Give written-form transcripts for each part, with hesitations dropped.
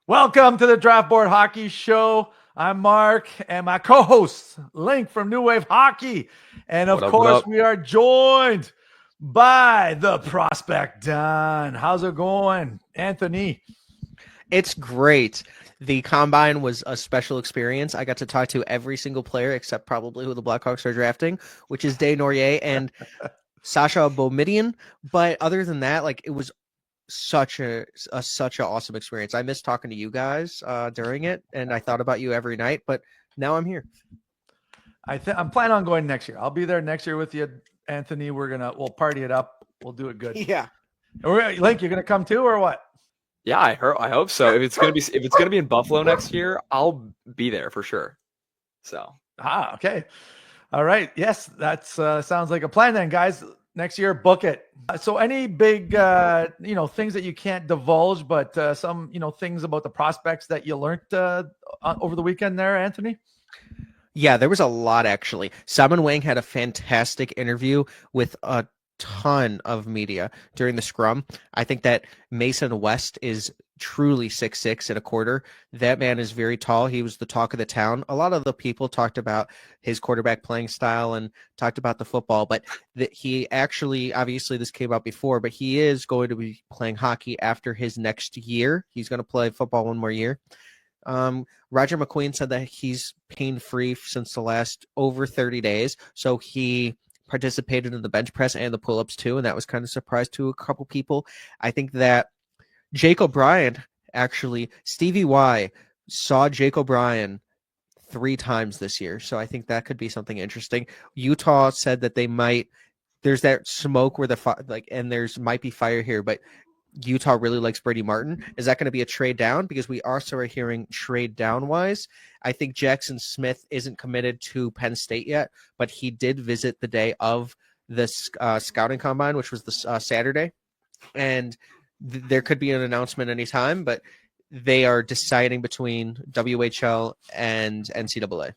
Welcome to the Draft Board Hockey Show. I'm Mark and my co-host, Linc from New Wave Hockey. And of What up, what course, up? we are joined by the prospect Don. How's it going, Anthony? It's great. The combine was a special experience. I got to talk to every single player except probably who the Blackhawks are drafting, which is Day Norier and Sasha Bomidian. But other than that, like it was such a such an awesome experience. I missed talking to you guys during it, and I thought about you every night. But now I'm here. I'm planning on going next year. I'll be there next year with you, Anthony. We'll party it up. We'll do it good. Yeah. Linc, you're gonna come too, or what? Yeah, I hope so. If it's gonna be in Buffalo next year, I'll be there for sure. So Okay. All right. Yes, that's sounds like a plan then, guys. Next year, book it. So any big things that you can't divulge, but some things about the prospects that you learned over the weekend there, Anthony? Yeah, there was a lot actually. Simon Wang had a fantastic interview with a ton of media during the scrum. I think that Mason West is truly 6'6" and a quarter. That man is very tall. He was the talk of the town. A lot of the people talked about his quarterback playing style and talked about the football, but he actually, obviously this came out before, but he is going to be playing hockey after his next year. He's going to play football one more year. Roger McQueen said that he's pain-free since the last over 30 days. So he participated in the bench press and the pull-ups too, and that was kind of a surprise to a couple people. I think that Jake O'Brien, actually, Stevie Y saw Jake O'Brien 3 times this year, so I think that could be something interesting. Utah said that there's that smoke where there's might be fire here, but Utah really likes Brady Martin. Is that going to be a trade down? Because we also are hearing trade down wise. I think Jackson Smith isn't committed to Penn State yet, but he did visit the day of the scouting combine, which was the Saturday. And there could be an announcement anytime, but they are deciding between WHL and NCAA.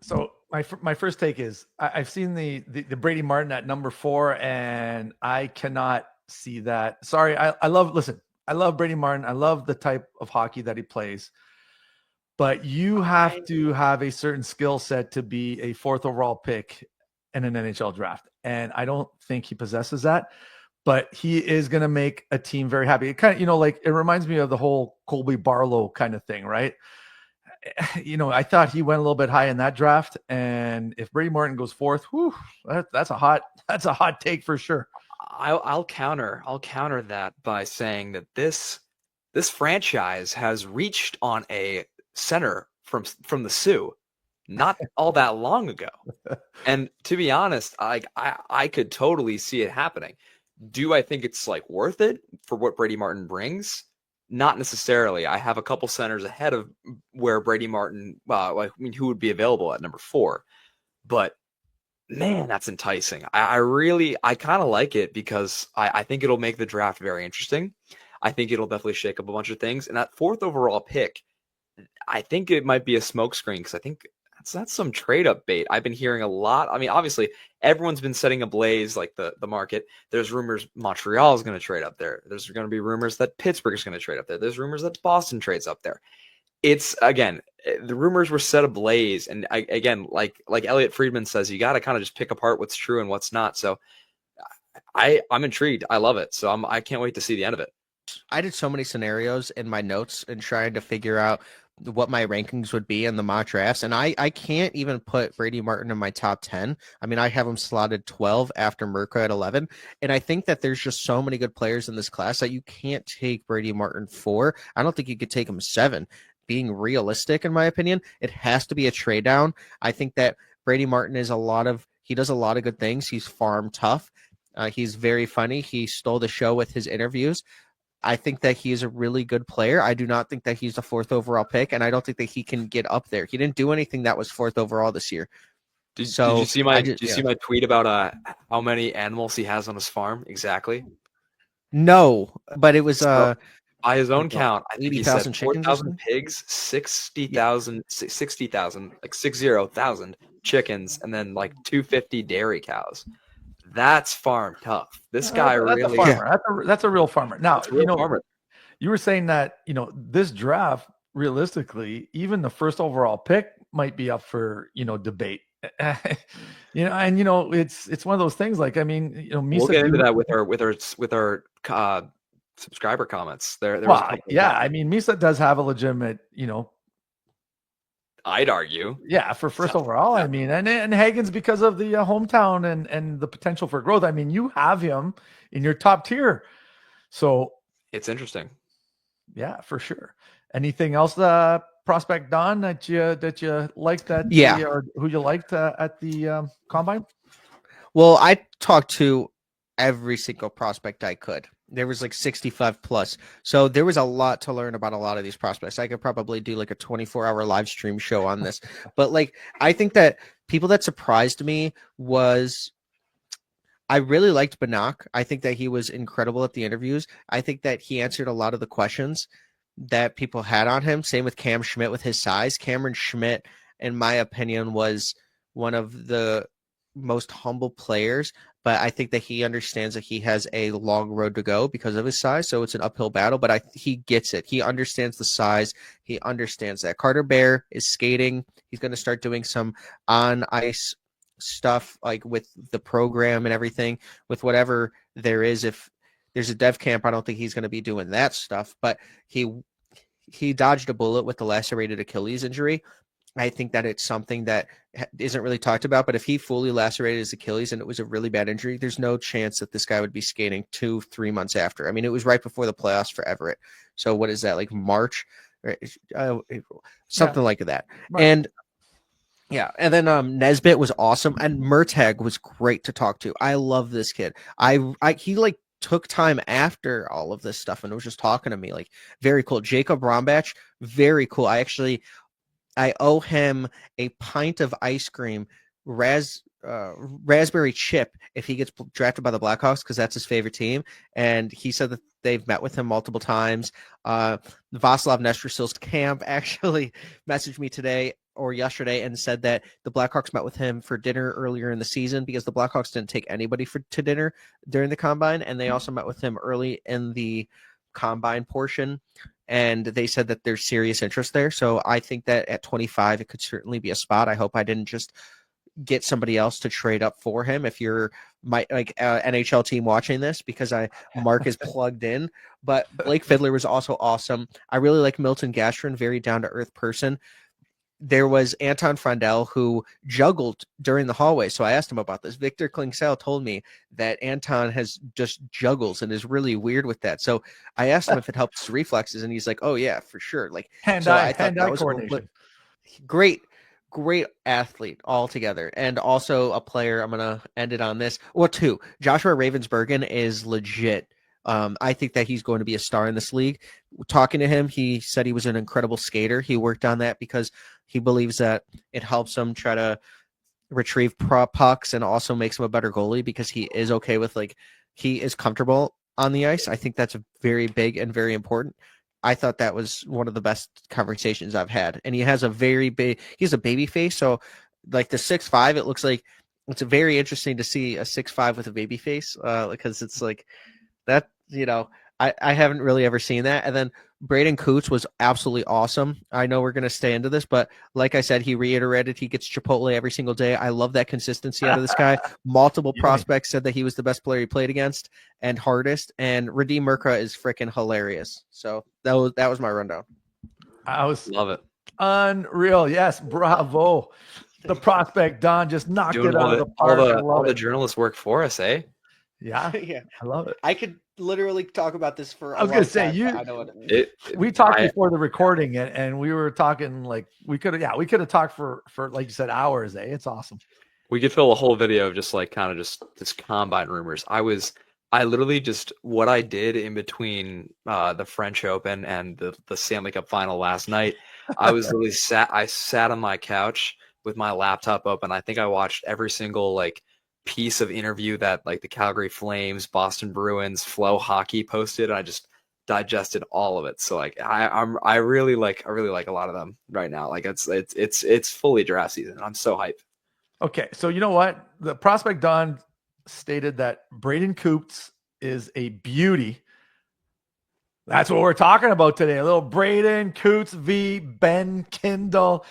So my first take is I've seen the Brady Martin at number 4, and I cannot see that. Sorry, I love Brady Martin. I love the type of hockey that he plays, but you have to have a certain skill set to be a 4th overall pick in an NHL draft, and I don't think he possesses that. But he is going to make a team very happy. It kind of, it reminds me of the whole Colby Barlow kind of thing, right? I thought he went a little bit high in that draft, and if Brady Martin goes 4th, that's a hot take for sure. I'll counter that by saying that this franchise has reached on a center from the Sioux not all that long ago. And to be honest, I could totally see it happening. Do I think it's worth it for what Brady Martin brings? Not necessarily. I have a couple centers ahead of where Brady Martin, who would be available at number 4. But man, that's enticing. I kind of like it because I think it'll make the draft very interesting. I think it'll definitely shake up a bunch of things. And that 4th overall pick, I think it might be a smokescreen because I think that's some trade up bait. I've been hearing a lot. I mean, obviously, everyone's been setting ablaze the market. There's rumors Montreal is going to trade up there. There's going to be rumors that Pittsburgh is going to trade up there. There's rumors that Boston trades up there. It's, again, the rumors were set ablaze. And again, like Elliot Friedman says, you got to kind of just pick apart what's true and what's not. So I'm intrigued. I love it. So I can't wait to see the end of it. I did so many scenarios in my notes and trying to figure out what my rankings would be in the mock drafts. And I can't even put Brady Martin in my top 10. I mean, I have him slotted 12 after Mirka at 11. And I think that there's just so many good players in this class that you can't take Brady Martin 4. I don't think you could take him 7. Being realistic, in my opinion, it has to be a trade down. I think that Brady Martin does a lot of good things. He's farm tough. He's very funny. He stole the show with his interviews. I think that he is a really good player. I do not think that he's the 4th overall pick, and I don't think that he can get up there. He didn't do anything that was 4th overall this year. Did you see my tweet about how many animals he has on his farm exactly? No, but it was by his own count, I think he said 4,000 pigs, 60,000, 60,000 chickens, and then 250 dairy cows. That's farm tough. This guy that's really. A farmer. That's a real farmer. Now, farmer. you were saying that, this draft, realistically, even the first overall pick might be up for, debate. And it's one of those things. Like, I mean, We'll Misa get into do that with our subscriber comments. There was a couple. yeah. I mean, Misa does have a legitimate, I'd argue. yeah, for first So, overall. yeah. I mean, and Hagen's because of the hometown and the potential for growth. I mean, you have him in your top tier, so It's interesting. yeah, for sure. Anything else, prospect Don, that you liked or who you liked at the combine? Well, I talked to every single prospect I could. There was like 65 plus. So there was a lot to learn about a lot of these prospects. I could probably do like a 24-hour live stream show on this. But like, I think that people that surprised me was I really liked Banak. I think that he was incredible at the interviews. I think that he answered a lot of the questions that people had on him. Same with Cam Schmidt with his size. Cameron Schmidt, in my opinion, was one of the most humble players, but I think that he understands that he has a long road to go because of his size. So it's an uphill battle, but he gets it. He understands the size. He understands that. Carter Bear is skating. He's going to start doing some on ice stuff, like with the program and everything, with whatever there is. If there's a dev camp, I don't think he's going to be doing that stuff, but he dodged a bullet with the lacerated Achilles injury. I think that it's something that isn't really talked about, but if he fully lacerated his Achilles and it was a really bad injury, there's no chance that this guy would be skating 2-3 months after. I mean, it was right before the playoffs for Everett. So what is that, like March? Something like that. Right. And yeah, and then Nesbitt was awesome, and Murtag was great to talk to. I love this kid. He like took time after all of this stuff and was just talking to me, like very cool. Jacob Rombach, very cool. I owe him a pint of ice cream, raspberry chip, if he gets drafted by the Blackhawks, because that's his favorite team. And he said that they've met with him multiple times. Vaslav Nestrasil's camp actually messaged me today or yesterday and said that the Blackhawks met with him for dinner earlier in the season because the Blackhawks didn't take anybody to dinner during the combine. And they also met with him early in the combine portion. And they said that there's serious interest there. So I think that at 25, it could certainly be a spot. I hope I didn't just get somebody else to trade up for him. If you're my NHL team watching this, because Mark is plugged in, but Blake Fiddler was also awesome. I really like Milton Gastrin, very down to earth person. There was Anton Frandel who juggled during the hallway. So I asked him about this. Victor Klingsell told me that Anton has just juggles and is really weird with that. So I asked him if it helps his reflexes, and he's like, "Oh yeah, for sure." Like hand-eye coordination. Great athlete altogether, and also a player. I'm gonna end it on this. Or two. Joshua Ravensbergen is legit. I think that he's going to be a star in this league. Talking to him, he said he was an incredible skater. He worked on that because he believes that it helps him try to retrieve pucks and also makes him a better goalie because he is okay with, like, he is comfortable on the ice. I think that's very big and very important. I thought that was one of the best conversations I've had. And he has a he's a baby face. So like the 6'5", it looks like it's very interesting to see a 6'5" with a baby face because it's like that, I haven't really ever seen that. And then Braden Cootes was absolutely awesome. I know we're going to stay into this, but like I said, he reiterated he gets Chipotle every single day. I love that consistency out of this guy. Multiple prospects said that he was the best player he played against and hardest. And Radim Murkra is freaking hilarious. So that was my rundown. Love it. Unreal. Yes, bravo. The prospect Don just knocked it out of the park. All the journalists work for us, eh? Yeah, yeah, I love it. I could literally talk about this for. I was going to say we talked before the recording, and we were talking like we could have talked for like you said hours. It's awesome. We could fill a whole video of just like kind of just this combine rumors. I literally just what I did in between the French Open and the Stanley Cup final last night. I was literally sat on my couch with my laptop open. I think I watched every single like piece of interview that like the Calgary Flames, Boston Bruins, Flow Hockey posted. I just digested all of it. So like I really like a lot of them right now. Like it's fully draft season. I'm so hyped. Okay, so you know what? The prospect Don stated that Braden Cootes is a beauty. That's what we're talking about today. A little Braeden Cootes v. Ben Kindel.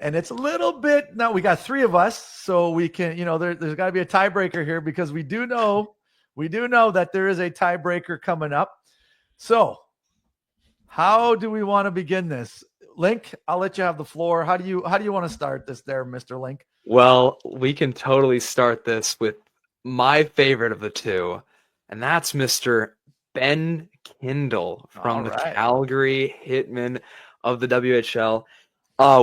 And it's a little bit, now we got three of us, so we can, there's got to be a tiebreaker here because we do know that there is a tiebreaker coming up. So how do we want to begin this? Linc, I'll let you have the floor. How do you want to start this there, Mr. Linc? Well, we can totally start this with my favorite of the two, and that's Mr. Ben Kindel from the Calgary Hitmen of the WHL.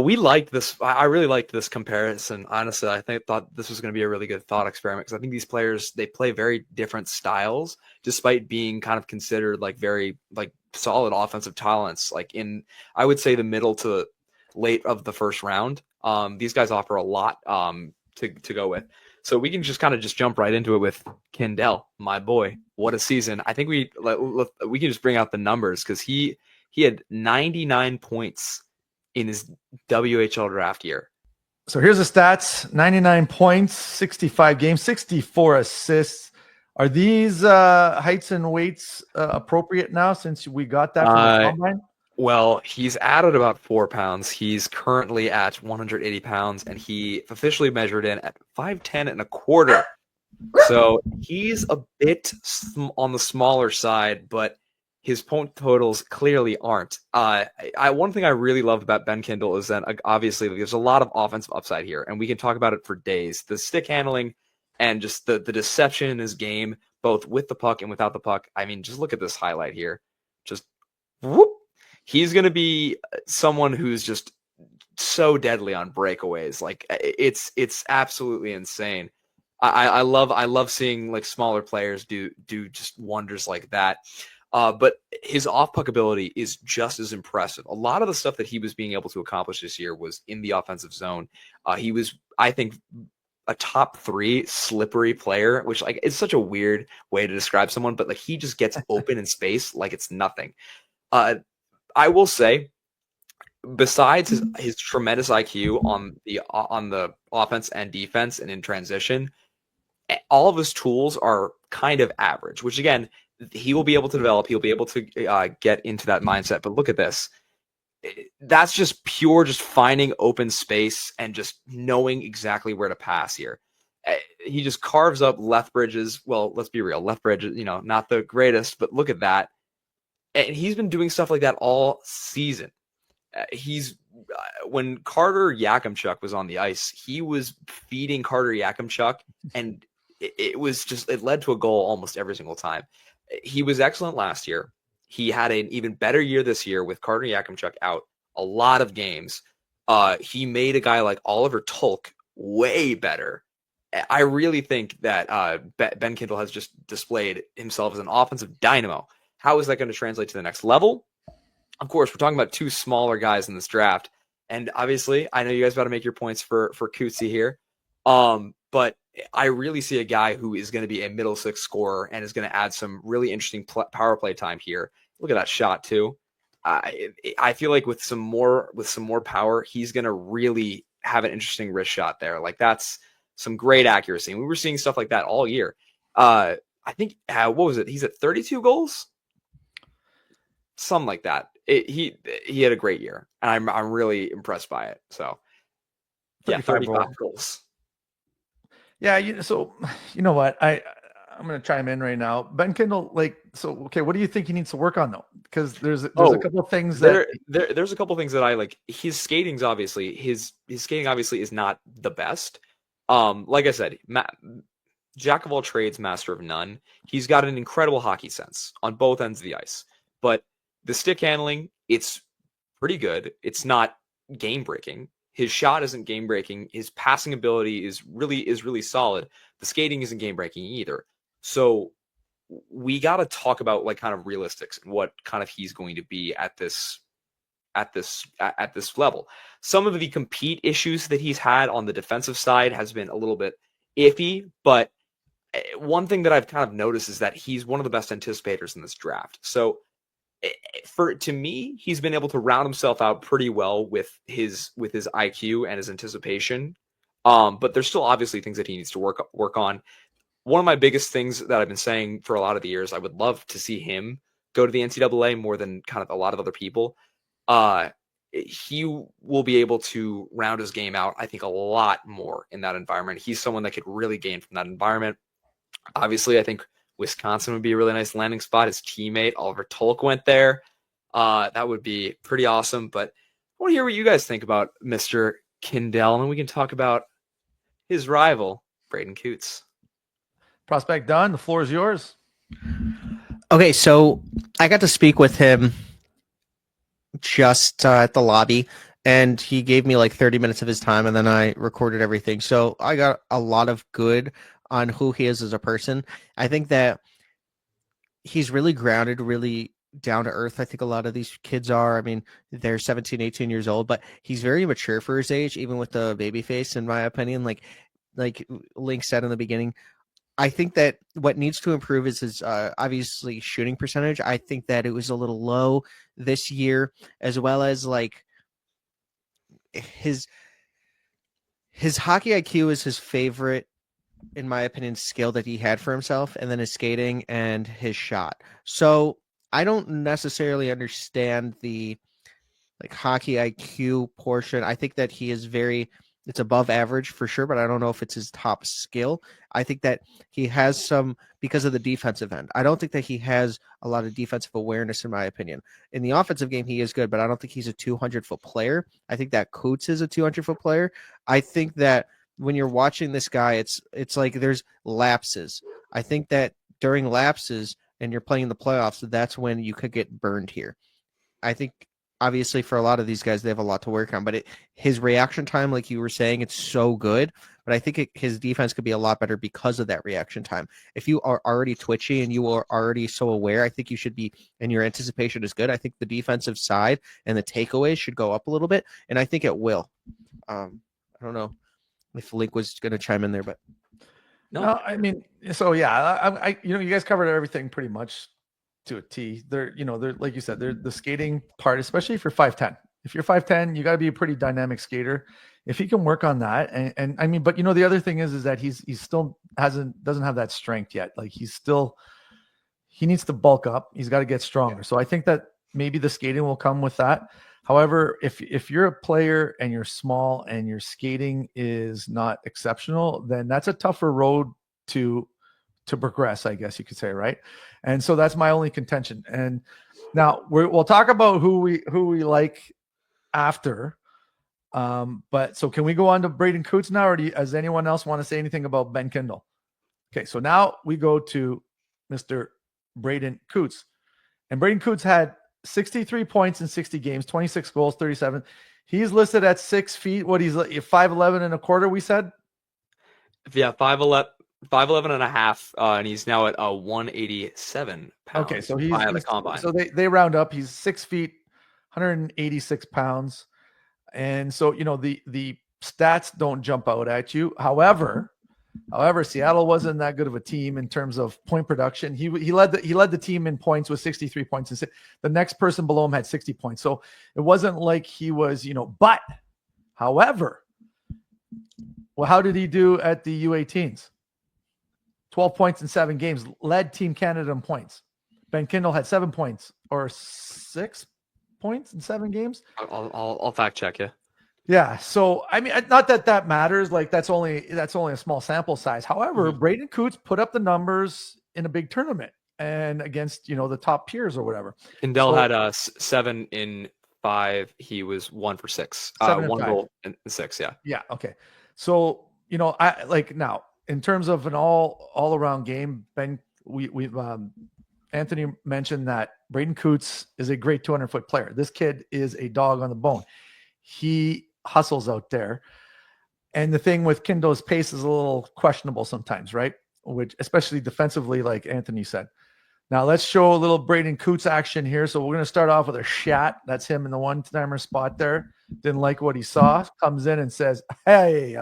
We liked this. I really liked this comparison. Honestly, I thought this was going to be a really good thought experiment because I think these players, they play very different styles, despite being kind of considered like very like solid offensive talents. Like in, I would say the middle to late of the first round. These guys offer a lot to go with. So we can just kind of jump right into it with Kindel, my boy. What a season! I think we can just bring out the numbers because he had 99 points in his WHL draft year. So here's the stats: 99 points, 65 games, 64 assists. Are these heights and weights appropriate now since we got that from the combine? Well, he's added about 4 pounds. He's currently at 180 pounds, and he officially measured in at 5'10 and a quarter. So he's a bit on the smaller side, but his point totals clearly aren't. One thing I really love about Ben Kindel is that obviously there's a lot of offensive upside here, and we can talk about it for days. The stick handling and just the deception in his game, both with the puck and without the puck. I mean, just look at this highlight here. Just whoop. He's going to be someone who's just so deadly on breakaways. Like it's absolutely insane. I love seeing like smaller players do just wonders like that. But his off-puck ability is just as impressive. A lot of the stuff that he was being able to accomplish this year was in the offensive zone. He was, I think, a top 3 slippery player, which like is such a weird way to describe someone, but like he just gets open in space like it's nothing. I will say, besides his tremendous IQ on the offense and defense and in transition, all of his tools are kind of average, which again, he will be able to develop. He'll be able to get into that mindset. But look at this. That's just pure, just finding open space and just knowing exactly where to pass here. He just carves up left bridges. Well, let's be real. Left bridges, not the greatest, but look at that. And he's been doing stuff like that all season. When Carter Yakimchuk was on the ice, he was feeding Carter Yakimchuk, and it led to a goal almost every single time. He was excellent last year. He had an even better year this year with Carter Yakimchuk out a lot of games. He made a guy like Oliver Tulk way better. I really think that Ben Kindel has just displayed himself as an offensive dynamo. How is that going to translate to the next level? Of course, we're talking about 2 smaller guys in this draft. And obviously, I know you guys got to make your points for Cootesy here. But I really see a guy who is going to be a middle 6 scorer and is going to add some really interesting power play time here. Look at that shot too. I feel like with some more power, he's going to really have an interesting wrist shot there. Like that's some great accuracy. And we were seeing stuff like that all year. I think what was it? He's at 32 goals. Something like that. He had a great year, and I'm really impressed by it. So, yeah, 35 goals. Yeah, so you know what? I'm going to chime in right now. Ben Kindel, okay, what do you think he needs to work on though? Because there's a couple of things that there's a couple of things that I like. His skating's obviously his skating obviously is not the best. Like I said, jack of all trades, master of none. He's got an incredible hockey sense on both ends of the ice, but the stick handling, it's pretty good. It's not game breaking. His shot isn't game breaking. His passing ability is really solid. The skating isn't game breaking either. So we got to talk about like kind of realistics and what kind of he's going to be at this level. Some of the compete issues that he's had on the defensive side has been a little bit iffy, but one thing that I've kind of noticed is that he's one of the best anticipators in this draft. So to me, he's been able to round himself out pretty well with his IQ and his anticipation. But there's still obviously things that he needs to work on. One of my biggest things that I've been saying for a lot of the years, I would love to see him go to the NCAA more than kind of a lot of other people. He will be able to round his game out, I think, a lot more in that environment. He's someone that could really gain from that environment. Obviously, I think Wisconsin would be a really nice landing spot. His teammate, Oliver Tolk, went there. That would be pretty awesome. But I want to hear what you guys think about Mr. Kindel, and we can talk about his rival, Braeden Cootes. Prospect done. The floor is yours. Okay, so I got to speak with him just at the lobby, and he gave me like 30 minutes of his time, and then I recorded everything. So I got a lot of good on who he is as a person. I think that he's really grounded, really down to earth. I think a lot of these kids are. I mean, they're 17, 18 years old, but he's very mature for his age, even with the baby face, in my opinion. Like Linc said in the beginning, I think that what needs to improve is his obviously shooting percentage. I think that it was a little low this year, as well as like his hockey IQ is his favorite, in my opinion, skill that he had for himself, and then his skating and his shot. So I don't necessarily understand the like hockey IQ portion. I think that he is it's above average for sure, but I don't know if it's his top skill. I think that he has some because of the defensive end. I don't think that he has a lot of defensive awareness, in my opinion. In the offensive game, he is good, but I don't think he's a 200-foot player. I think that Cootes is a 200-foot player. I think that when you're watching this guy, it's like there's lapses. I think that during lapses and you're playing the playoffs, that's when you could get burned here. I think obviously for a lot of these guys, they have a lot to work on, but his reaction time, like you were saying, it's so good, but I think his defense could be a lot better because of that reaction time. If you are already twitchy and you are already so aware, I think you should be, and your anticipation is good. I think the defensive side and the takeaways should go up a little bit, and I think it will. I don't know if Linc was going to chime in there, but no, I mean, so yeah, I you guys covered everything pretty much to a T. They're like you said, they're the skating part, especially if you're 5'10". If you're 5'10", you got to be a pretty dynamic skater. If he can work on that, and I mean, but the other thing is that he's still doesn't have that strength yet. Like he needs to bulk up. He's got to get stronger. So I think that maybe the skating will come with that. However, if you're a player and you're small and your skating is not exceptional, then that's a tougher road to progress, I guess you could say, right? And so that's my only contention. And now we'll talk about who we like after. But so can we go on to Braeden Cootes now, or does anyone else want to say anything about Ben Kindel? Okay, so now we go to Mr. Braeden Cootes, and Braeden Cootes had 63 points in 60 games, 26 goals, 37. He's listed at 6 feet. What he's 5'11" and a quarter, we said? Yeah, 5'11" and a half, and he's now at 187 pounds. Okay, so he's the combine. So they round up. He's 6 feet, 186 pounds. And so, the stats don't jump out at you. However, Seattle wasn't that good of a team in terms of point production. He led the team in points with 63 points, and the next person below him had 60 points. So it wasn't like he was, but however, well, how did he do at the U18s? 12 points in 7 games, led Team Canada in points. Ben Kindel had 7 points or 6 points in 7 games. I'll fact check you. Yeah. So, I mean, not that matters. Like that's only a small sample size. However, Braeden Cootes put up the numbers in a big tournament and against, the top peers or whatever. Kindel had 7 in 5. He was 1 for 6. 1 goal and 6. Yeah. Yeah. Okay. So, I like now in terms of an all around game, we've Anthony mentioned that Braeden Cootes is a great 200-foot player. This kid is a dog on the bone. He hustles out there. And the thing with Kindel's pace is a little questionable sometimes, right? Which, especially defensively, like Anthony said. Now let's show a little Braeden Cootes action here. So we're going to start off with a shot. That's him in the one-timer spot there. Didn't like what he saw. Comes in and says, "Hey,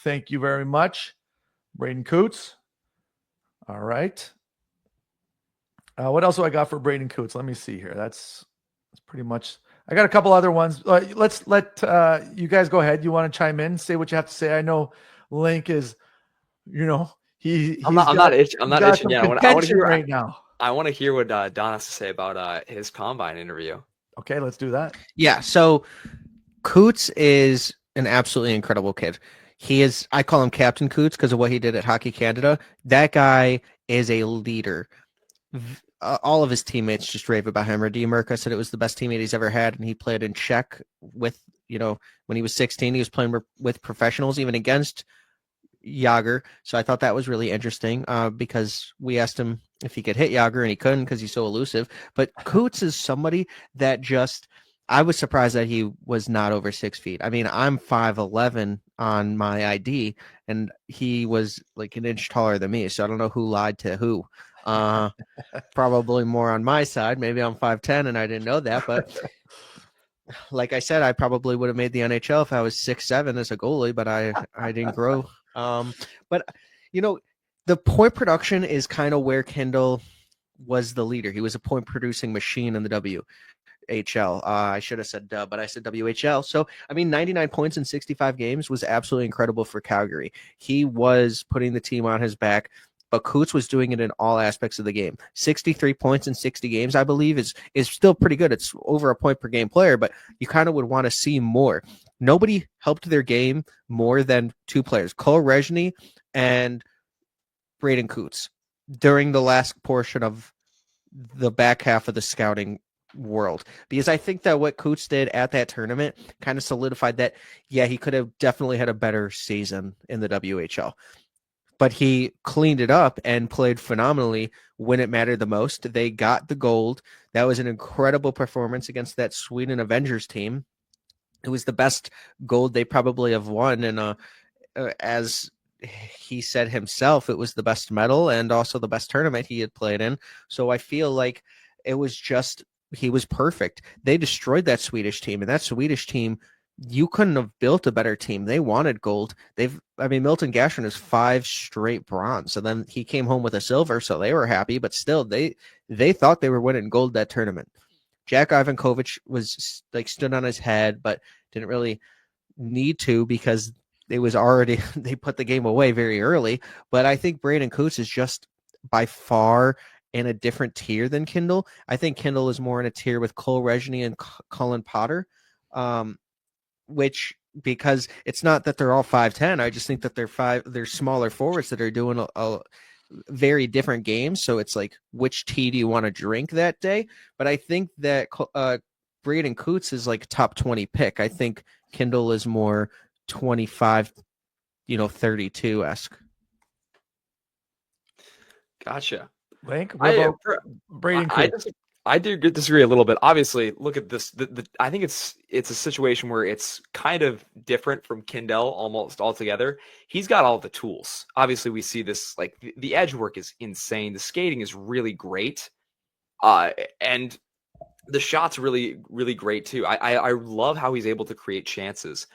thank you very much, Braeden Cootes." All right. What else do I got for Braeden Cootes? Let me see here. That's pretty much. I got a couple other ones. Let's let you guys go ahead. You want to chime in, say what you have to say. I know Linc is, I'm not itching. Yeah, I want to hear right now. I want to hear what Don has to say about his combine interview. Okay, let's do that. Yeah, so Coots is an absolutely incredible kid. He is, I call him Captain Coots because of what he did at Hockey Canada. That guy is a leader. All of his teammates just rave about him. Radim Murka said it was the best teammate he's ever had, and he played in Czech with, when he was 16, he was playing with professionals, even against Yager. So I thought that was really interesting because we asked him if he could hit Yager, and he couldn't because he's so elusive. But Coots is somebody that just, I was surprised that he was not over 6 feet. I mean, I'm 5'11" on my ID, and he was like an inch taller than me. So I don't know who lied to who. Probably more on my side. Maybe I'm 5'10" and I didn't know that. But like I said, I probably would have made the NHL if I was 6'7" as a goalie, but I didn't grow. But the point production is kind of where Kindel was the leader. He was a point producing machine in the WHL. I should have said but I said WHL. So, I mean, 99 points in 65 games was absolutely incredible for Calgary. He was putting the team on his back, but Coots was doing it in all aspects of the game. 63 points in 60 games, I believe, is still pretty good. It's over a point per game player, but you kind of would want to see more. Nobody helped their game more than two players, Cole Rezhny and Braeden Cootes, during the last portion of the back half of the scouting world, because I think that what Coots did at that tournament kind of solidified that, yeah, he could have definitely had a better season in the WHL, but he cleaned it up and played phenomenally when it mattered the most. They got the gold. That was an incredible performance against that Sweden Avengers team. It was the best gold they probably have won, and as he said himself, it was the best medal and also the best tournament he had played in. So I feel like it was just, he was perfect. They destroyed that Swedish team, and that Swedish team, you couldn't have built a better team. They wanted gold. Milton Gashrin is 5 straight bronze. So then he came home with a silver, so they were happy, but still they thought they were winning gold that tournament. Jack Ivankovic was like stood on his head, but didn't really need to because it was already, they put the game away very early. But I think Braeden Cootes is just by far in a different tier than Kindel. I think Kindel is more in a tier with Cole Rezhny and Cullen Potter, which, because it's not that they're all 5'10", I just think that they're smaller forwards that are doing a very different games. So it's like, which tea do you want to drink that day? But I think that Braeden Cootes is like top 20 pick. I think Kindel is more 25, 32-esque. Gotcha. Linc, what about Braeden Cootes? I do disagree a little bit. Obviously, look at this. I think it's a situation where it's kind of different from Kindel almost altogether. He's got all the tools. Obviously, we see this, like the edge work is insane. The skating is really great, and the shot's really, really great too. I love how he's able to create chances.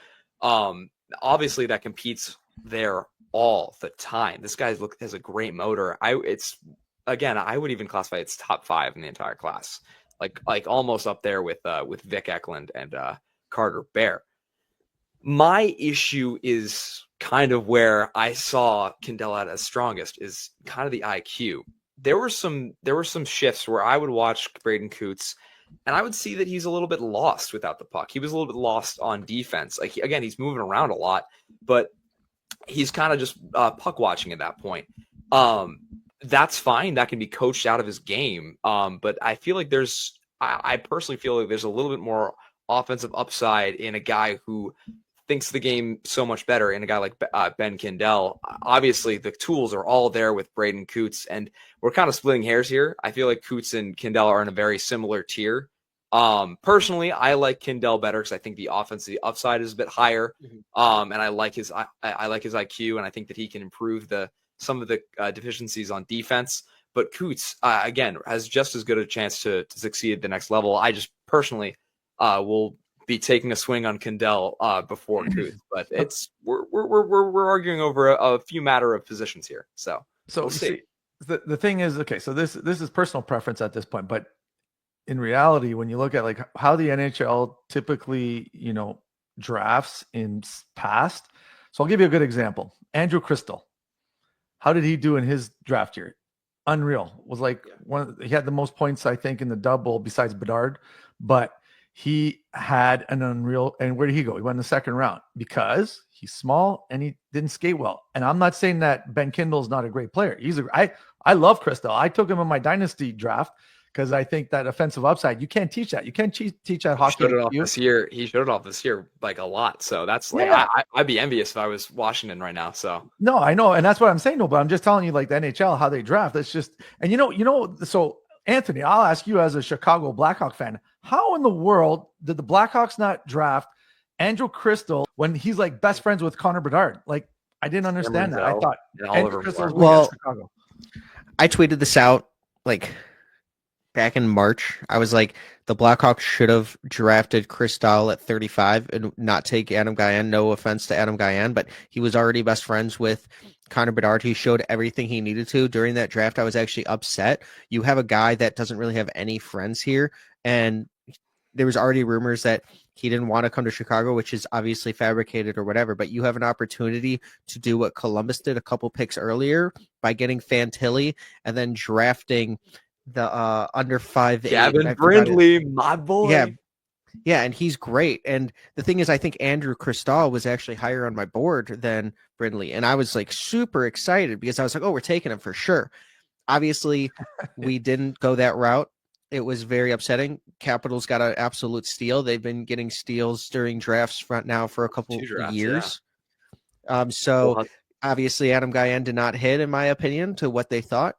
Obviously, that competes there all the time. This guy has a great motor. Again, I would even classify it's top 5 in the entire class, like almost up there with Vic Eklund and Carter Bear. My issue is kind of where I saw Kindel at his strongest, is kind of the IQ. There were some shifts where I would watch Braeden Cootes, and I would see that he's a little bit lost without the puck. He was a little bit lost on defense. Like, again, he's moving around a lot, but he's kind of just puck watching at that point. That's fine. That can be coached out of his game. But I feel like I personally feel like there's a little bit more offensive upside in a guy who thinks the game so much better, in a guy like Ben Kindel. Obviously, the tools are all there with Braeden Cootes, and we're kind of splitting hairs here. I feel like Cootes and Kindel are in a very similar tier. Personally, I like Kindel better because I think the offensive upside is a bit higher. And I like his IQ, and I think that he can improve some of the deficiencies on defense. But Cootes, again, has just as good a chance to succeed at the next level. I just personally will be taking a swing on Kindel before Cootes, but we're arguing over a few matter of positions here. So we'll see. The thing is, okay, so this is personal preference at this point, but in reality, when you look at like how the NHL typically, drafts in past, so I'll give you a good example. Andrew Crystal. How did he do in his draft year? unreal. Was like he had the most points, I think, in the double besides Bedard, but he had an unreal. And where did he go? He went in the second round because he's small and he didn't skate well. And I'm not saying that Ben Kindle is not a great player. I love Crystal. I took him in my dynasty draft because I think that offensive upside, you can't teach that. You can't teach that hockey. He showed it off this year. He showed it off this year like a lot. So that's like I'd be envious if I was Washington right now. So no, I know, and that's what I'm saying. No, but I'm just telling you, like the NHL, how they draft. It's just, and you know. So Anthony, I'll ask you as a Chicago Blackhawk fan, how in the world did the Blackhawks not draft Andrew Crystal when he's like best friends with Connor Bedard? Like I didn't understand that. I thought Andrew Crystal was Chicago. I tweeted this out like back in March. I was like, the Blackhawks should have drafted Crystal at 35 and not take Adam Guyan. No offense to Adam Guyan, but he was already best friends with Connor Bedard. He showed everything he needed to during that draft. I was actually upset. You have a guy that doesn't really have any friends here, and there was already rumors that he didn't want to come to Chicago, which is obviously fabricated or whatever, but you have an opportunity to do what Columbus did a couple picks earlier by getting Fantilli and then drafting the under 5'8" Gavin Brindley, my boy. Yeah, and he's great. And the thing is, I think Andrew Crystal was actually higher on my board than Brindley, and I was like super excited because I was like, oh, we're taking him for sure. Obviously, we didn't go that route. It was very upsetting. Capitals got an absolute steal. They've been getting steals during drafts now for a couple of years. Yeah. So obviously, Adam Guyan did not hit, in my opinion, to what they thought.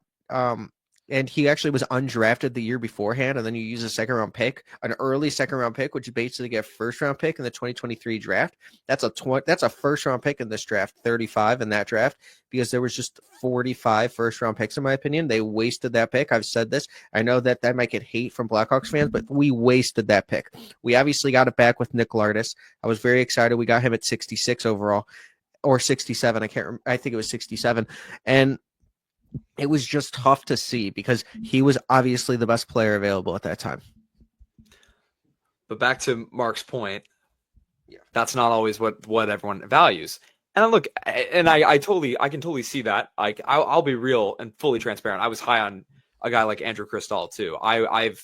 And he actually was undrafted the year beforehand, and then you use a second-round pick, an early second-round pick, which you basically get a first-round pick in the 2023 draft. That's a first-round pick in this draft, 35 in that draft, because there was just 45 first-round picks, in my opinion. They wasted that pick. I've said this. I know that might get hate from Blackhawks fans, but we wasted that pick. We obviously got it back with Nick Lardis. I was very excited. We got him at 66 overall, or 67. I can't remember. I think it was 67. And it was just tough to see because he was obviously the best player available at that time. But back to Mark's point, that's not always what everyone values. And look, and I can totally see that. I'll be real and fully transparent. I was high on a guy like Andrew Crystal too. I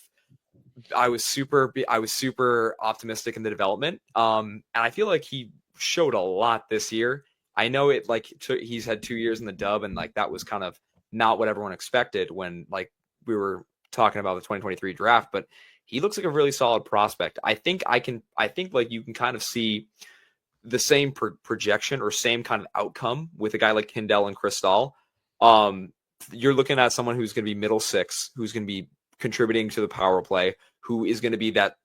was super optimistic in the development. And I feel like he showed a lot this year. I know he's had 2 years in the dub, and like that was kind of not what everyone expected when like we were talking about the 2023 draft, but he looks like a really solid prospect. I think like you can kind of see the same projection or same kind of outcome with a guy like Kindel and Crystal. You're looking at someone who's going to be middle six, who's going to be contributing to the power play, who is going to be that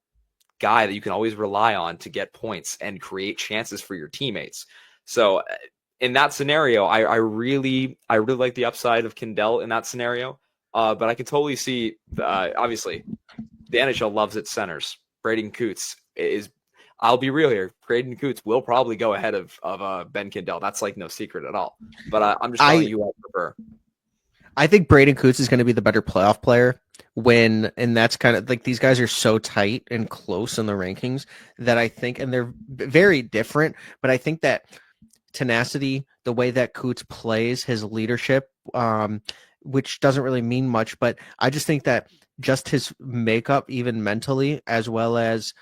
guy that you can always rely on to get points and create chances for your teammates. So in that scenario, I really like the upside of Kindel in that scenario. But I can totally see, obviously, the NHL loves its centers. Braeden Cootes is, I'll be real here, Braeden Cootes will probably go ahead of Ben Kindel. That's like no secret at all. But I'm just telling you what I prefer. I think Braeden Cootes is going to be the better playoff player and that's kind of like these guys are so tight and close in the rankings that I think, and they're very different, but I think that tenacity, the way that Cootes plays, his leadership, which doesn't really mean much, but I just think that just his makeup, even mentally, as well as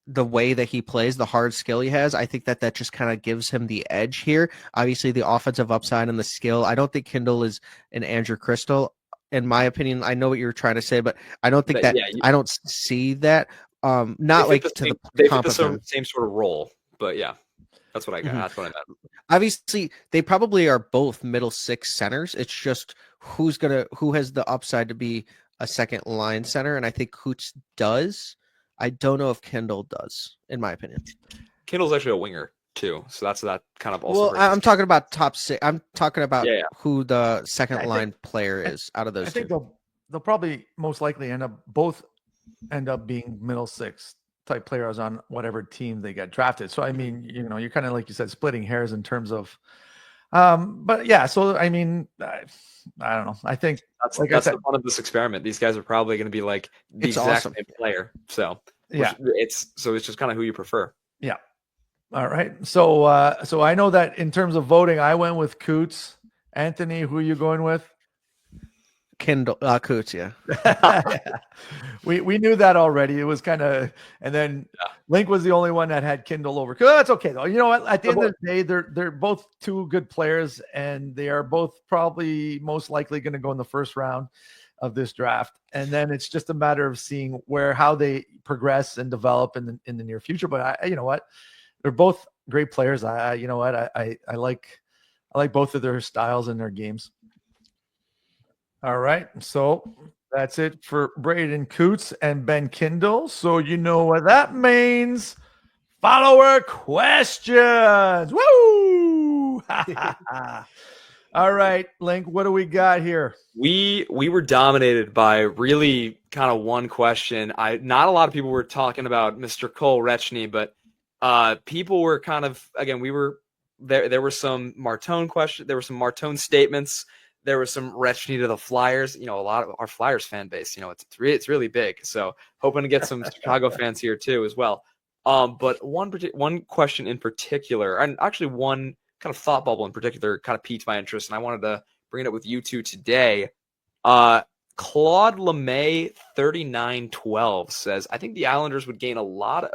the way that he plays, the hard skill he has, I think that just kind of gives him the edge here. Obviously, the offensive upside and the skill. I don't think Kindle is an Andrew Crystal, in my opinion. I know what you're trying to say, but I don't think that. Yeah, I don't see that. Not like to the comp of him. Same sort of role, but yeah. That's what I got. Mm-hmm. That's what I meant. Obviously, they probably are both middle six centers. It's just who has the upside to be a second line center, and I think Cootes does. I don't know if Kindle does, in my opinion. Kindle's actually a winger too, so that's that kind of also. Well, I'm talking about top six. I'm talking about who the second line player is out of those. I think they'll probably most likely end up being middle six type players on whatever team they get drafted. So, I mean, you're kind of, like you said, splitting hairs in terms of, but yeah, so, I mean, I don't know. I think that's the fun of this experiment. These guys are probably going to be like the exact same player. So it's just kind of who you prefer. Yeah. All right. So I know that in terms of voting, I went with Cootes. Anthony, who are you going with? Kindle Coots, yeah. We knew that already. It was kind of, and then Linc was the only one that had Kindle over. That's okay though. You know what? At the end of the day, they're both two good players, and they are both probably most likely going to go in the first round of this draft. And then it's just a matter of seeing how they progress and develop in the near future. But you know what? They're both great players. You know what? I like both of their styles and their games. All right. So that's it for Braeden Cootes and Ben Kindel. So you know what that means. Follower questions. Woo! All right, Linc, what do we got here? We were dominated by really kind of one question. Not a lot of people were talking about Mr. Cole Retchney, but people were kind of, again, we were there were some Martone questions, there were some Martone statements. There was some Retchney to the Flyers. You know, a lot of our Flyers fan base, you know, it's really big. So hoping to get some Chicago fans here too as well. But one question in particular, and actually one kind of thought bubble in particular, kind of piqued my interest, and I wanted to bring it up with you two today. Claude LeMay 3912 says, I think the Islanders would gain a lot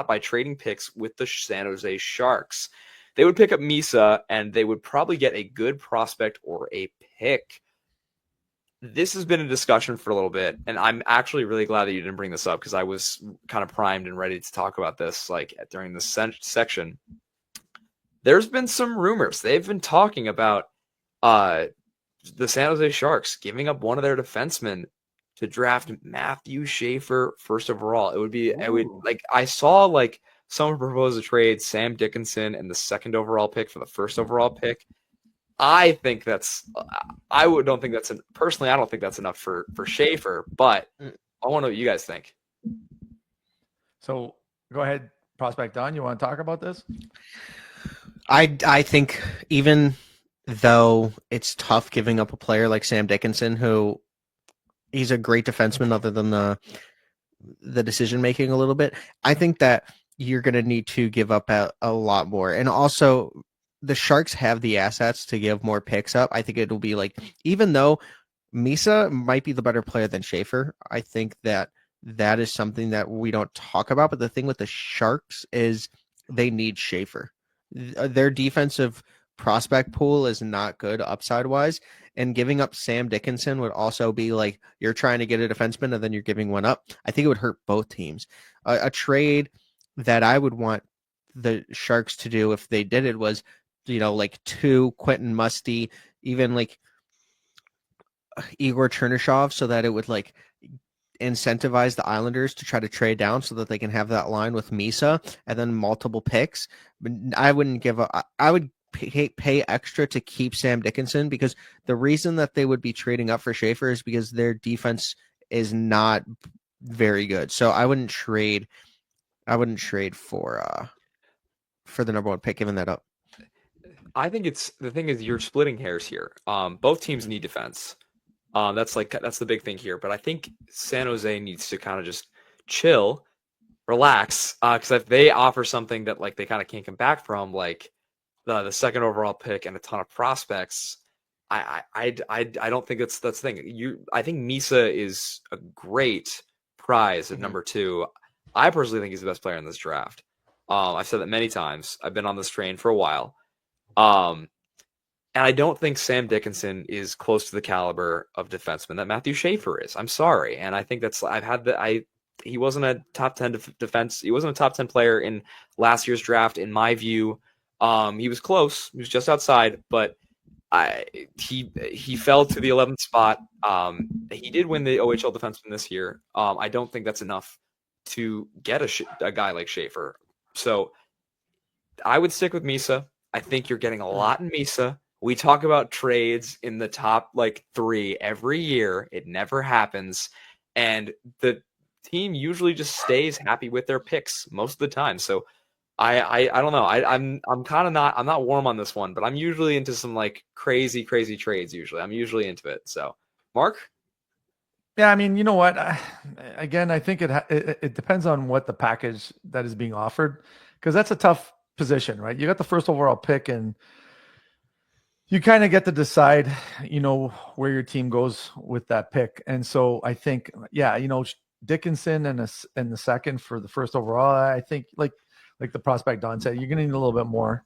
by trading picks with the San Jose Sharks. They would pick up Misa, and they would probably get a good prospect or a pick. This has been a discussion for a little bit, and I'm actually really glad that you didn't bring this up because I was kind of primed and ready to talk about this like during this section. There's been some rumors. They've been talking about the San Jose Sharks giving up one of their defensemen to draft Matthew Schaefer first overall. I saw like someone proposed a trade, Sam Dickinson and the second overall pick for the first overall pick. I don't think that's personally, I don't think that's enough for Schaefer, but I want to know what you guys think. So go ahead, Prospect Don. You want to talk about this? I think even though it's tough giving up a player like Sam Dickinson, who he's a great defenseman other than the decision making a little bit, I think that you're going to need to give up a lot more. And also, the Sharks have the assets to give more picks up. I think it'll be like, even though Misa might be the better player than Schaefer, I think that is something that we don't talk about. But the thing with the Sharks is they need Schaefer. Their defensive prospect pool is not good upside wise. And giving up Sam Dickinson would also be like you're trying to get a defenseman and then you're giving one up. I think it would hurt both teams. A trade that I would want the Sharks to do if they did it was, you know, like 2 Quentin Musty, even like Igor Chernyshov, so that it would like incentivize the Islanders to try to trade down so that they can have that line with Misa and then multiple picks. But I wouldn't give up. I would pay extra to keep Sam Dickinson because the reason that they would be trading up for Schaefer is because their defense is not very good. So I wouldn't trade for the number 1 pick, giving that up. I think the thing is you're splitting hairs here. Both teams need defense. That's the big thing here. But I think San Jose needs to kind of just chill, relax. Because if they offer something that like they kind of can't come back from, like the second overall pick and a ton of prospects, I don't think that's the thing. I think Misa is a great prize at number 2. I personally think he's the best player in this draft. I've said that many times. I've been on this train for a while. And I don't think Sam Dickinson is close to the caliber of defenseman that Matthew Schaefer is. I'm sorry. And I think he wasn't a top 10 defense. He wasn't a top 10 player in last year's draft. In my view, he was close. He was just outside, but he fell to the 11th spot. He did win the OHL defenseman this year. I don't think that's enough to get a guy like Schaefer. So I would stick with Misa. I think you're getting a lot in Misa. We talk about trades in the top like 3 every year. It never happens. And the team usually just stays happy with their picks most of the time. So I don't know. I'm not warm on this one, but I'm usually into some like crazy trades usually. I'm usually into it. So Mark? Yeah, I mean, you know what? Again, I think it depends on what the package that is being offered, because that's a tough position, right? You got the first overall pick, and you kind of get to decide, where your team goes with that pick. And so I think, Dickinson and the second for the first overall. I think like the prospect Don said, you're going to need a little bit more.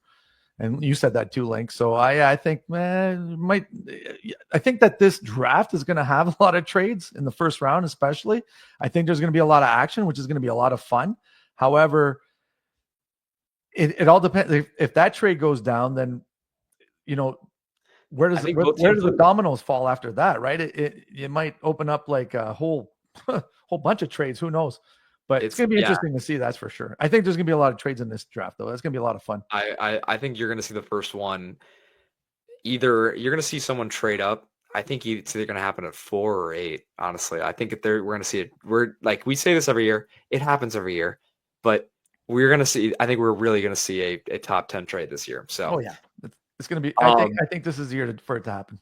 And you said that too, Linc. So I think, I think that this draft is going to have a lot of trades in the first round, especially. I think there's going to be a lot of action, which is going to be a lot of fun. However, it all depends. If that trade goes down, then, where do the dominoes fall after that, right? It might open up like a whole bunch of trades. Who knows? But it's going to be interesting to see, that's for sure. I think there's going to be a lot of trades in this draft, though. That's going to be a lot of fun. I think you're going to see the first one. Either you're going to see someone trade up. I think it's either going to happen at 4 or 8. Honestly, I think we're going to see it. We're like, we say this every year. It happens every year, but we're going to see. I think we're really going to see a top 10 trade this year. So, yeah, it's going to be. I think this is the year for it to happen.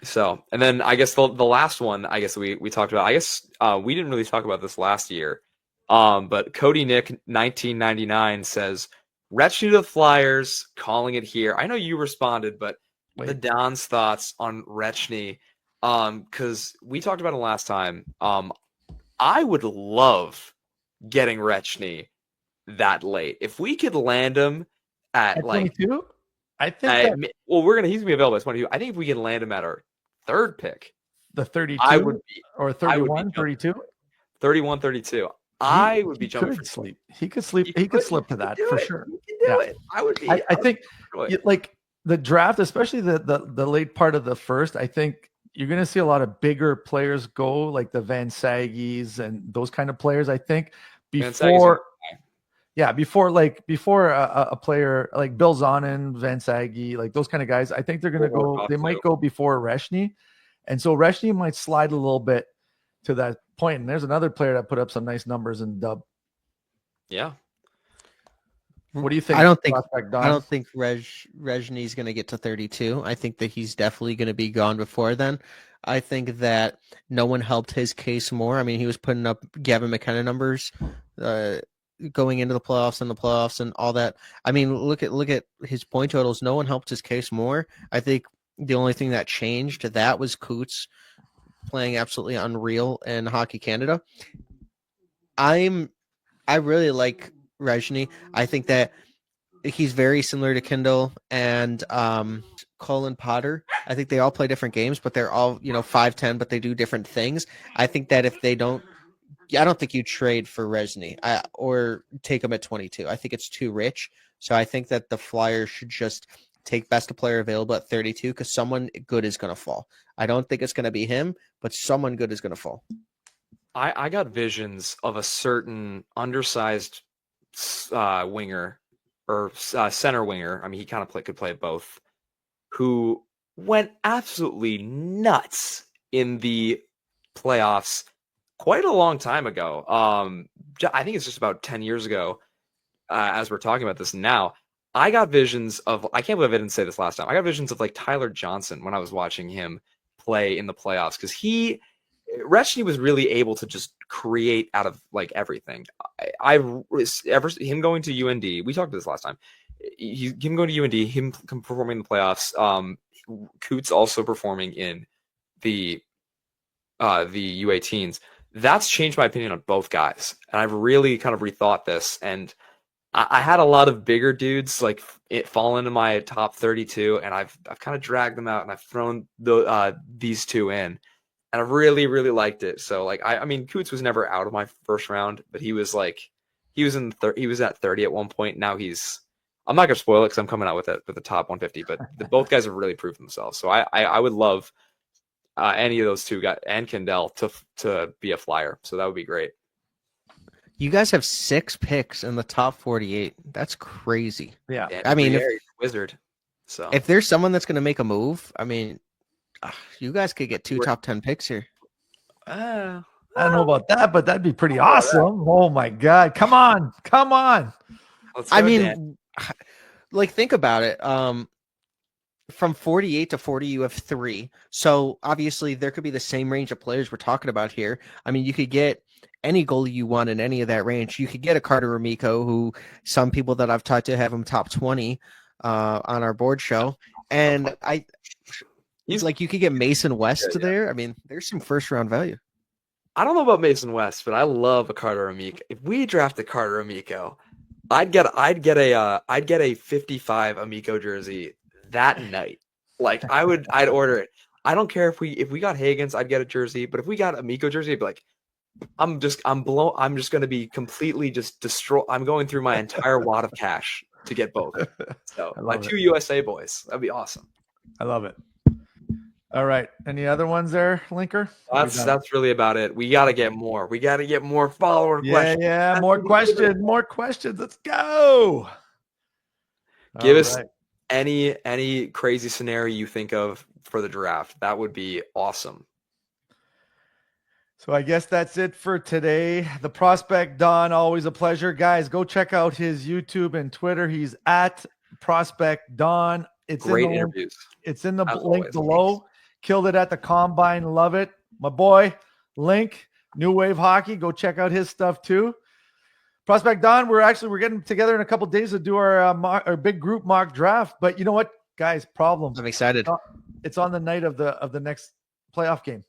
So, and then I guess the last one, I guess we talked about. I guess we didn't really talk about this last year. But Cody Nick 1999 says Retchney to the Flyers, calling it here. I know you responded, but the Don's thoughts on Retchney, because we talked about it last time. I would love getting Retchney that late. If we could land him at like 22, I think. He's gonna be available at 22. I think if we can land him at our third pick, the 32, I would be, or 31, 32, 31, 32. I would be jumping for sleep. He could sleep. He could slip to that for sure. He could do it. I would be. I think like the draft, especially the late part of the first. I think you're going to see a lot of bigger players go, like the Van Saggies and those kind of players. I think before a player like Bill Zonin, Van Saggy, like those kind of guys. I think they're going to go. They might go before Retchney, and so Retchney might slide a little bit to that point. And there's another player that put up some nice numbers in Dub. Yeah. What do you think? I don't think Retchney's going to get to 32. I think that he's definitely going to be gone before then. I think that no one helped his case more. I mean, he was putting up Gavin McKenna numbers going into the playoffs and all that. I mean, look at his point totals. No one helped his case more. I think the only thing that changed that was Cootes playing absolutely unreal in Hockey Canada. I really like Retchney. I think that he's very similar to Kindel and Colin Potter. I think they all play different games, but they're all 5'10", but they do different things. I think that if they don't, I don't think you trade for Retchney or take him at 22. I think it's too rich. So I think that the Flyers should just take best player available at 32 because someone good is going to fall. I don't think it's going to be him, but someone good is going to fall. I got visions of a certain undersized winger or center winger. I mean, he kind of could play both, who went absolutely nuts in the playoffs quite a long time ago. I think it's just about 10 years ago, as we're talking about this now. I got visions of, I can't believe I didn't say this last time. I got visions of like Tyler Johnson when I was watching him play in the playoffs, because Retchney was really able to just create out of like everything. Him going to UND, we talked about this last time. Him going to UND, him performing in the playoffs. Cootes also performing in the U18s. That's changed my opinion on both guys, and I've really kind of rethought this. And I had a lot of bigger dudes like it fall into my top 32, and I've kind of dragged them out, and I've thrown these two in, and I've really, really liked it. So like I mean, Cootes was never out of my first round, but he was at 30 at one point. Now I'm not gonna spoil it because I'm coming out with the top 150, but both guys have really proved themselves. So I would love any of those two guys and Kindel to be a Flyer. So that would be great. You guys have 6 picks in the top 48. That's crazy. Yeah. I mean, wizard. So if there's someone that's going to make a move, I mean, you guys could get 2 top 10 picks here. I don't know about that, but that'd be pretty awesome. Oh my God. Come on. I mean, like, think about it. From 48 to 40, you have 3. So obviously there could be the same range of players we're talking about here. I mean, you could get any goalie you want in any of that range. You could get a Carter Romiko, who some people that I've talked to have him top 20 on our board show. And He's like you could get Mason West Yeah. there. I mean, there's some first round value. I don't know about Mason West, but I love a Carter Amico. If we drafted Carter Amico, I'd get a 55 Amico jersey that night. Like I'd order it. I don't care if we got Higgins, I'd get a jersey, but if we got Amico jersey, I'd be like, I'm just gonna be completely just destroy. I'm going through my entire wad of cash to get both. So my two USA boys, that'd be awesome. I love it. All right. Any other ones there, Linker? That's really about it. We got to get more. We got to get more follower questions. Yeah, more questions. More questions. Let's go. Give us any crazy scenario you think of for the draft. That would be awesome. So I guess that's it for today. The Prospect Don, always a pleasure. Guys, go check out his YouTube and Twitter. He's at Prospect Don. It's Great in the interviews. It's in the As link always. below. Killed it at the Combine. Love it. My boy, Linc, New Wave Hockey. Go check out his stuff too. Prospect Don, we're getting together in a couple days to do our big group mock draft. But you know what, guys? Problem. I'm excited. It's on the night of the next playoff game.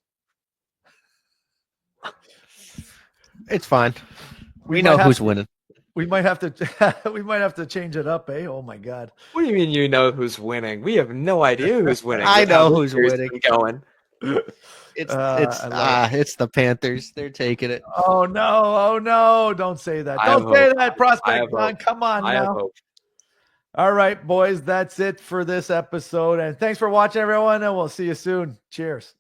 It's fine. We know who's winning. We might have to change it up, eh? Oh my God. What do you mean you know who's winning? We have no idea who's winning. I know How who's this winning. series is Going. It's the Panthers. They're taking it. Oh no! Don't say that. I have Don't say hope. that, I Prospect have Don. hope. Come on I have now. hope. All right, boys. That's it for this episode. And thanks for watching, everyone. And we'll see you soon. Cheers.